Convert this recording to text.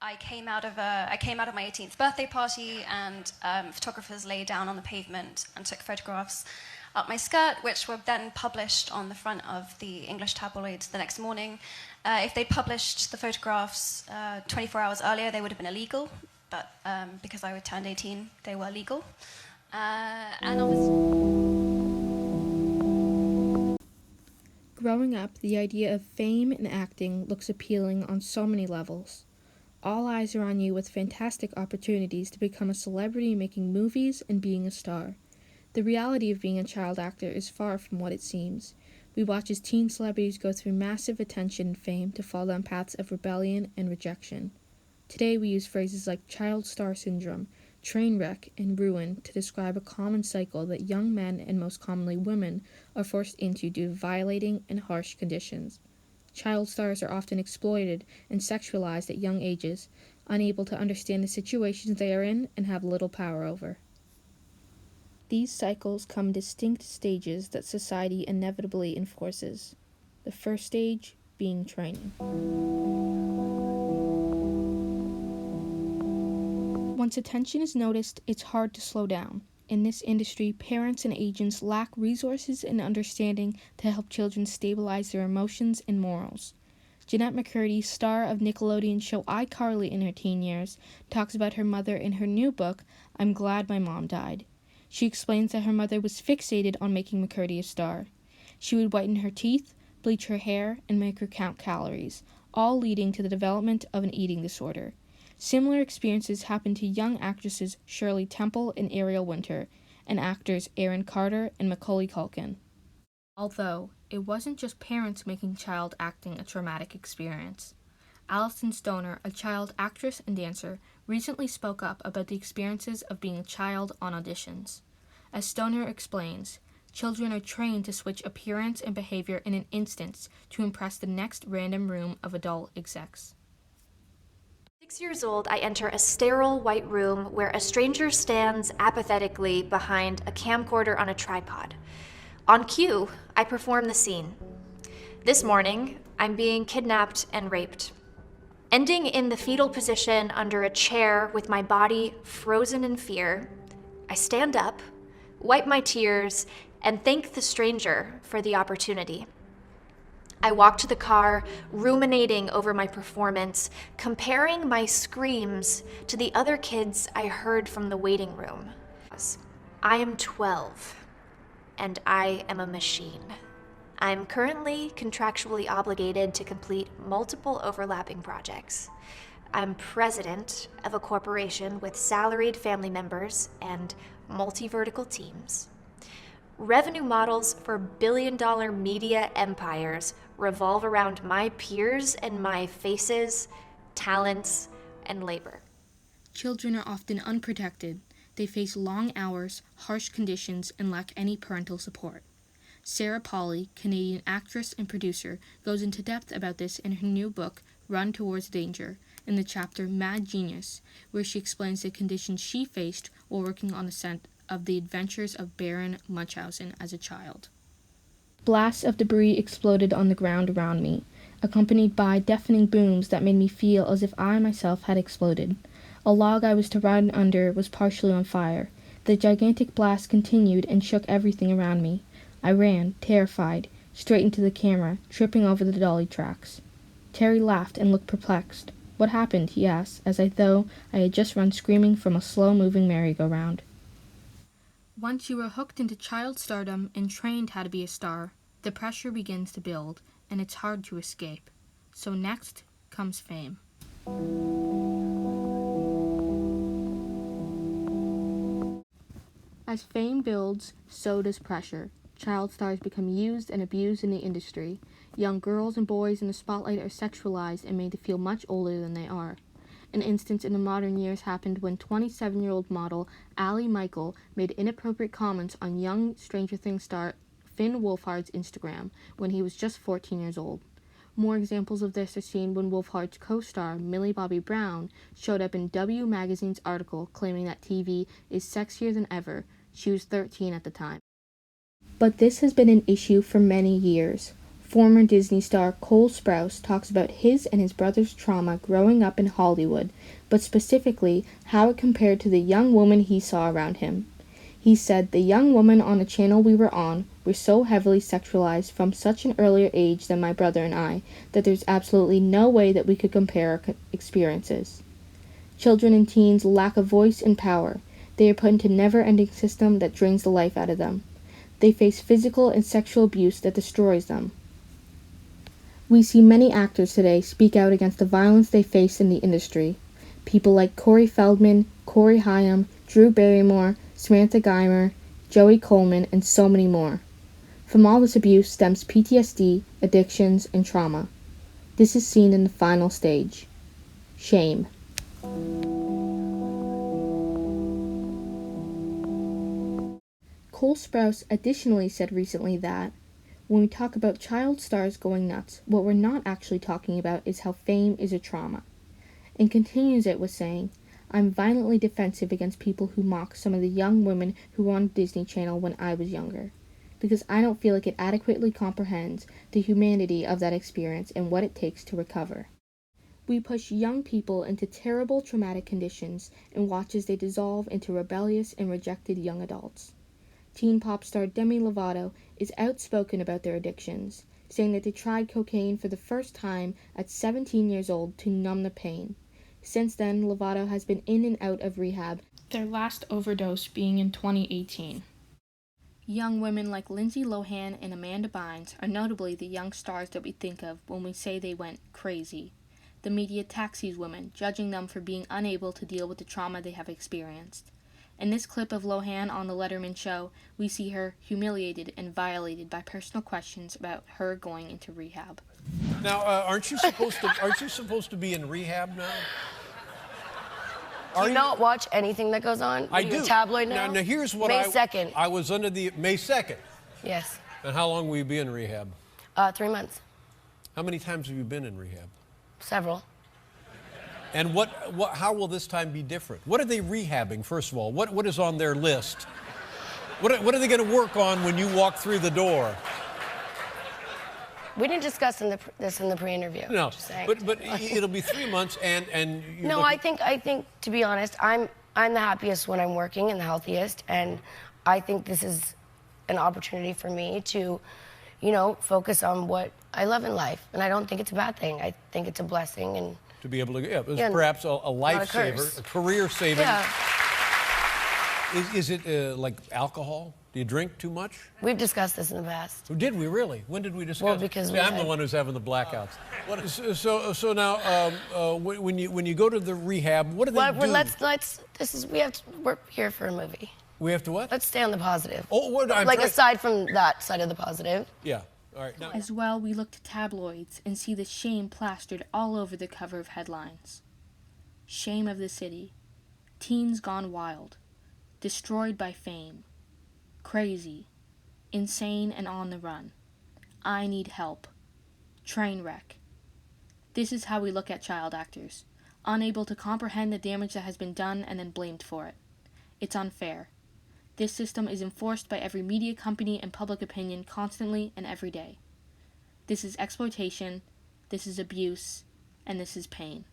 I came out of my 18th birthday party, and photographers lay down on the pavement and took photographs up my skirt, which were then published on the front of the English tabloids the next morning. If they published the photographs 24 hours earlier, they would have been illegal, but because I turned 18, they were legal. And obviously, Growing up, the idea of fame and acting looks appealing on so many levels. All eyes are on you with fantastic opportunities to become a celebrity making movies and being a star. The reality of being a child actor is far from what it seems. We watch as teen celebrities go through massive attention and fame to fall down paths of rebellion and rejection. Today we use phrases like child star syndrome, train wreck, and ruin to describe a common cycle that young men, and most commonly women, are forced into due to violating and harsh conditions. Child stars are often exploited and sexualized at young ages, unable to understand the situations they are in and have little power over. These cycles come in distinct stages that society inevitably enforces. The first stage being training. Once attention is noticed, it's hard to slow down. In this industry, parents and agents lack resources and understanding to help children stabilize their emotions and morals. Jennette McCurdy, star of Nickelodeon show iCarly in her teen years, talks about her mother in her new book, I'm Glad My Mom Died. She explains that her mother was fixated on making McCurdy a star. She would whiten her teeth, bleach her hair, and make her count calories, all leading to the development of an eating disorder. Similar experiences happened to young actresses Shirley Temple and Ariel Winter, and actors Aaron Carter and Macaulay Culkin. Although, it wasn't just parents making child acting a traumatic experience. Alison Stoner, a child actress and dancer, recently spoke up about the experiences of being a child on auditions. As Stoner explains, children are trained to switch appearance and behavior in an instant to impress the next random room of adult execs. 6 years old, I enter a sterile white room where a stranger stands apathetically behind a camcorder on a tripod. On cue, I perform the scene. This morning, I'm being kidnapped and raped. Ending in the fetal position under a chair with my body frozen in fear, I stand up, wipe my tears, and thank the stranger for the opportunity. I walk to the car, ruminating over my performance, comparing my screams to the other kids I heard from the waiting room. I am 12, and I am a machine. I'm currently contractually obligated to complete multiple overlapping projects. I'm president of a corporation with salaried family members and multi-vertical teams. Revenue models for billion-dollar media empires revolve around my peers and my faces, talents, and labor. Children are often unprotected. They face long hours, harsh conditions, and lack any parental support. Sarah Polley, Canadian actress and producer, goes into depth about this in her new book, Run Towards Danger, in the chapter Mad Genius, where she explains the conditions she faced while working on the set of The Adventures of Baron Munchausen as a child. Blasts of debris exploded on the ground around me, accompanied by deafening booms that made me feel as if I myself had exploded. A log I was to run under was partially on fire. The gigantic blast continued and shook everything around me. I ran, terrified, straight into the camera, tripping over the dolly tracks. Terry laughed and looked perplexed. What happened? He asked, as though I had just run screaming from a slow-moving merry-go-round. Once you are hooked into child stardom and trained how to be a star, the pressure begins to build, and it's hard to escape. So next comes fame. As fame builds, so does pressure. Child stars become used and abused in the industry. Young girls and boys in the spotlight are sexualized and made to feel much older than they are. An instance in the modern years happened when 27-year-old model Allie Michael made inappropriate comments on young Stranger Things star Finn Wolfhard's Instagram when he was just 14 years old. More examples of this are seen when Wolfhard's co-star Millie Bobby Brown showed up in W Magazine's article claiming that TV is sexier than ever. She was 13 at the time. But this has been an issue for many years. Former Disney star Cole Sprouse talks about his and his brother's trauma growing up in Hollywood, but specifically how it compared to the young woman he saw around him. He said, "The young women on the channel we were on were so heavily sexualized from such an earlier age than my brother and I that there's absolutely no way that we could compare our experiences. Children and teens lack a voice and power. They are put into a never-ending system that drains the life out of them. They face physical and sexual abuse that destroys them." We see many actors today speak out against the violence they face in the industry. People like Corey Feldman, Corey Haim, Drew Barrymore, Samantha Geimer, Joey Coleman, and so many more. From all this abuse stems PTSD, addictions, and trauma. This is seen in the final stage. Shame. Cole Sprouse additionally said recently that, "When we talk about child stars going nuts, what we're not actually talking about is how fame is a trauma." And continues it with saying, "I'm violently defensive against people who mock some of the young women who were on Disney Channel when I was younger, because I don't feel like it adequately comprehends the humanity of that experience and what it takes to recover. We push young people into terrible traumatic conditions and watch as they dissolve into rebellious and rejected young adults." Teen pop star Demi Lovato is outspoken about their addictions, saying that they tried cocaine for the first time at 17 years old to numb the pain. Since then, Lovato has been in and out of rehab, their last overdose being in 2018. Young women like Lindsay Lohan and Amanda Bynes are notably the young stars that we think of when we say they went crazy. The media attacks these women, judging them for being unable to deal with the trauma they have experienced. In this clip of Lohan on The Letterman Show, we see her humiliated and violated by personal questions about her going into rehab. Now, aren't you supposed to be in rehab now? Do you not watch anything that goes on? I do. Tabloid now? Now here's what May 2nd. I was under the May 2nd. Yes. And how long will you be in rehab? 3 months. How many times have you been in rehab? Several. And how will this time be different? What are they rehabbing, first of all? What is on their list? What are they going to work on when you walk through the door? We didn't discuss this in the pre-interview. No, Just saying. but it'll be 3 months, and you no, I think to be honest, I'm the happiest when I'm working and the healthiest, and I think this is an opportunity for me to, focus on what I love in life, and I don't think it's a bad thing. I think it's a blessing, and to be able to, perhaps a lifesaver, a career saving. Yeah. Is it like alcohol? Do you drink too much? We've discussed this in the past. Oh, did we really? When did we discuss? Well, because See, I'm the one who's having the blackouts. So now, when you go to the rehab, what do they do? We're here for a movie. We have to what? Let's stay on the positive. Oh, aside from that side of the positive. Yeah. All right. Now, As well, we look to tabloids and see the shame plastered all over the cover of headlines. Shame of the city. Teens gone wild. Destroyed by fame. Crazy. Insane and on the run. I need help. Train wreck. This is how we look at child actors, unable to comprehend the damage that has been done and then blamed for it. It's unfair. This system is enforced by every media company and public opinion constantly and every day. This is exploitation, this is abuse, and this is pain.